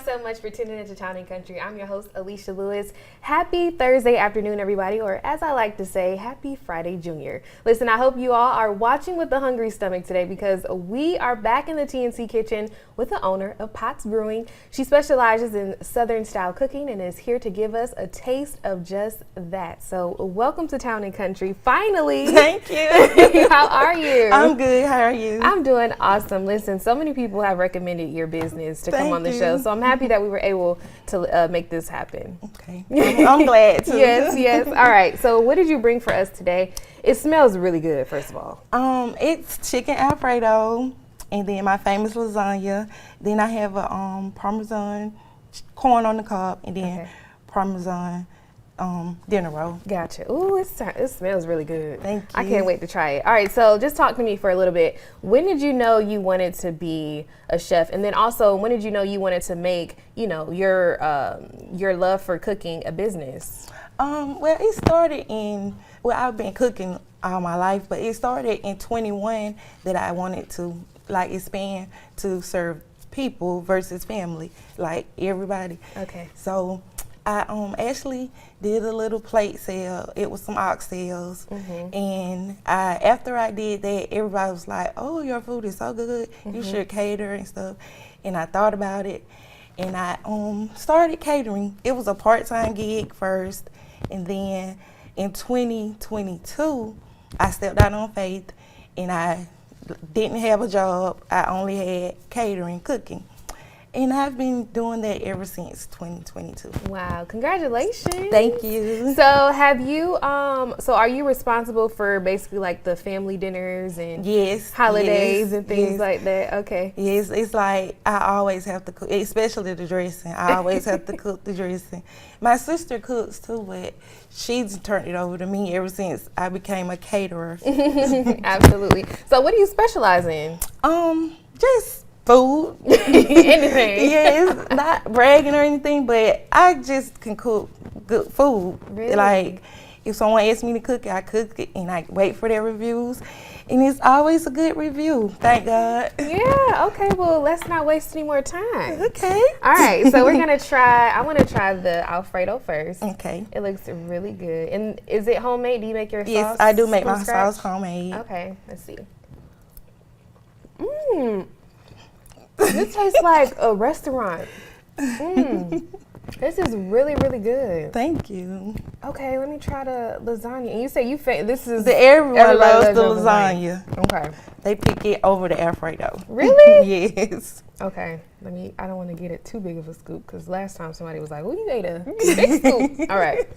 so much for tuning into Town and Country. I'm your host, Alicia Lewis. Happy Thursday afternoon, everybody, or as I like to say, happy Friday, Junior. Listen, I hope you all are watching with a hungry stomach today because we are back in the TNC kitchen with the owner of Potts Brewing. She specializes in Southern style cooking and is here to give us a taste of just that. So welcome to Town and Country. Finally. Thank you. How are you? I'm good. How are you? I'm doing awesome. Listen, so many people have recommended your business to come on the show, so I'm happy that we were able to make this happen. Okay. I'm glad to. Yes. All right. So what did you bring for us today? It smells really good, first of all. It's chicken Alfredo, and then my famous lasagna. Then I have a Parmesan corn on the cob, and then Parmesan dinner roll. Gotcha. Ooh, it smells really good. Thank you. I can't wait to try it. All right, so just talk to me for a little bit. When did you know you wanted to be a chef? And then also, when did you know you wanted to make, your love for cooking a business? Well, it started I've been cooking all my life, but it started in 21 that I wanted to expand to serve people versus family, like everybody. Okay. So I actually did a little plate sale. It was some oxtails, and after I did that, everybody was like, "Oh, your food is so good. You should cater and stuff." And I thought about it, and I started catering. It was a part-time gig first, and then in 2022, I stepped out on faith, and I didn't have a job. I only had catering, cooking. And I've been doing that ever since 2022. Wow, congratulations. Thank you. So have you, are you responsible for basically like the family dinners and holidays and things like that? Okay. Yes, it's like I always have to cook, especially the dressing. I always have to cook the dressing. My sister cooks too, but she's turned it over to me ever since I became a caterer. Absolutely. So what do you specialize in? Just food. Anything. Yes, not bragging or anything, but I just can cook good food. Really? Like, if someone asks me to cook it, I cook it, and I wait for their reviews. And it's always a good review, thank God. Yeah, okay, well, let's not waste any more time. Okay. All right, so I want to try the Alfredo first. Okay. It looks really good. And is it homemade? Do you make your sauce? Yes, I do make my scratch? sauce homemade. Okay, let's see. This tastes like a restaurant. This is really, really good. Thank you. Okay, let me try the lasagna. And you say this is everyone loves the lasagna. Okay. They pick it over the Alfredo. Really? Yes. Okay. I don't want to get it too big of a scoop because last time somebody was like, "Oh, you ate a big scoop." All right.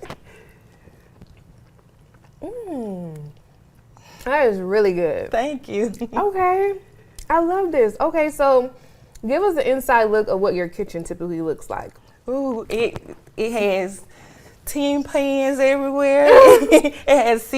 That is really good. Thank you. Okay. I love this. Okay, so give us an inside look of what your kitchen typically looks like. Ooh, it has 10 pans everywhere. It has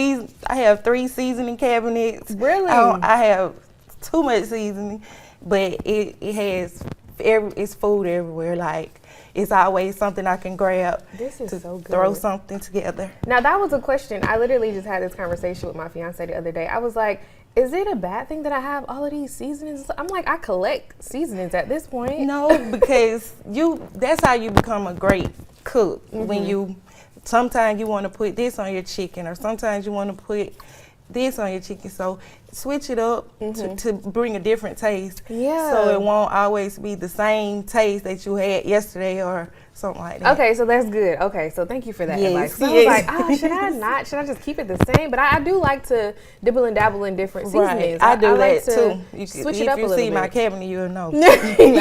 I have 3 seasoning cabinets. Really? I have too much seasoning, but it's food everywhere. Like, it's always something I can grab. This is so good. Throw something together. Now, that was a question. I literally just had this conversation with my fiance the other day. I was like, is it a bad thing that I have all of these seasonings? I'm like, I collect seasonings at this point. No, because that's how you become a great cook. When sometimes you want to put this on your chicken, or sometimes you want to put this on your chicken. So switch it up to bring a different taste. Yeah. So it won't always be the same taste that you had yesterday or something like that. Okay, so that's good. Okay, so thank you for that advice. So Yes. I was like, should I not? Should I just keep it the same? But I do like to dibble and dabble in different seasonings. Right. I do like that to too. Switch it up a little bit. If you see my cabinet, you'll know. Okay.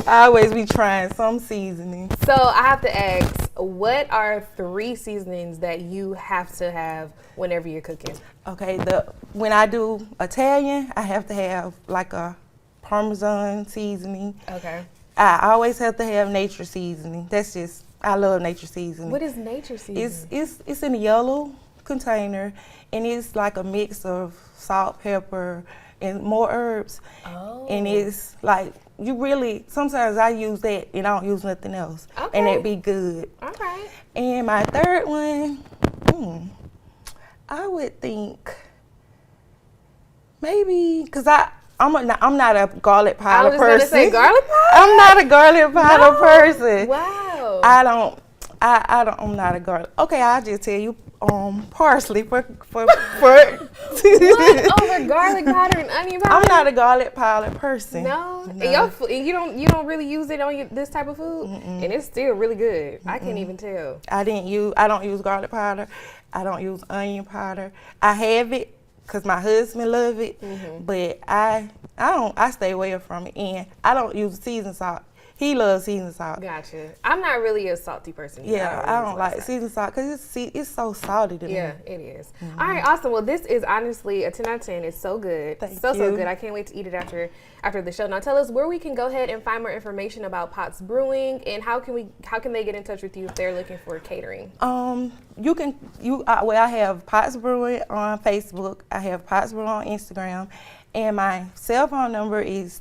I always be trying some seasoning. So I have to ask, what are 3 seasonings that you have to have whenever you're cooking? Okay, when I do Italian, I have to have like a Parmesan seasoning. Okay. I always have to have nature seasoning. I love nature seasoning. What is nature seasoning? It's in a yellow container, and it's like a mix of salt, pepper, and more herbs. Oh. And it's like, sometimes I use that and I don't use nothing else. Okay. And that'd be good. Okay. And my third one, I would think maybe, because I'm not a garlic I powder was just person. gonna say garlic powder. I'm not a garlic powder person. Wow. I'm not a garlic. Okay, I'll just tell you, parsley for What over garlic powder and onion powder? I'm not a garlic powder person. No. And you don't really use it on this type of food, and it's still really good. I can't even tell. I don't use garlic powder. I don't use onion powder. I have it because my husband loves it, but I stay away from it, and I don't use seasoned salt. He loves seasoned salt. Gotcha. I'm not really a salty person. Yeah, I don't like seasoned salt because it's so salty to me. Yeah, it is. All right, awesome. Well, this is honestly a 10 out of 10. It's so good. So good. I can't wait to eat it after the show. Now, tell us where we can go ahead and find more information about Potts Brewing, and how can they get in touch with you if they're looking for catering? I have Potts Brewing on Facebook. I have Potts Brewing on Instagram, and my cell phone number is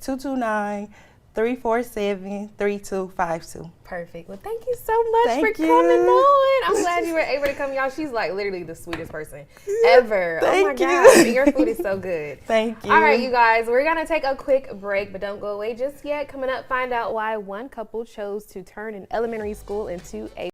229-347-3252. Perfect. Well, thank you so much for coming on. I'm glad you were able to come, y'all. She's like literally the sweetest person ever. Oh my gosh. And your food is so good. Thank you. All right, you guys, we're going to take a quick break, but don't go away just yet. Coming up, find out why one couple chose to turn an elementary school into a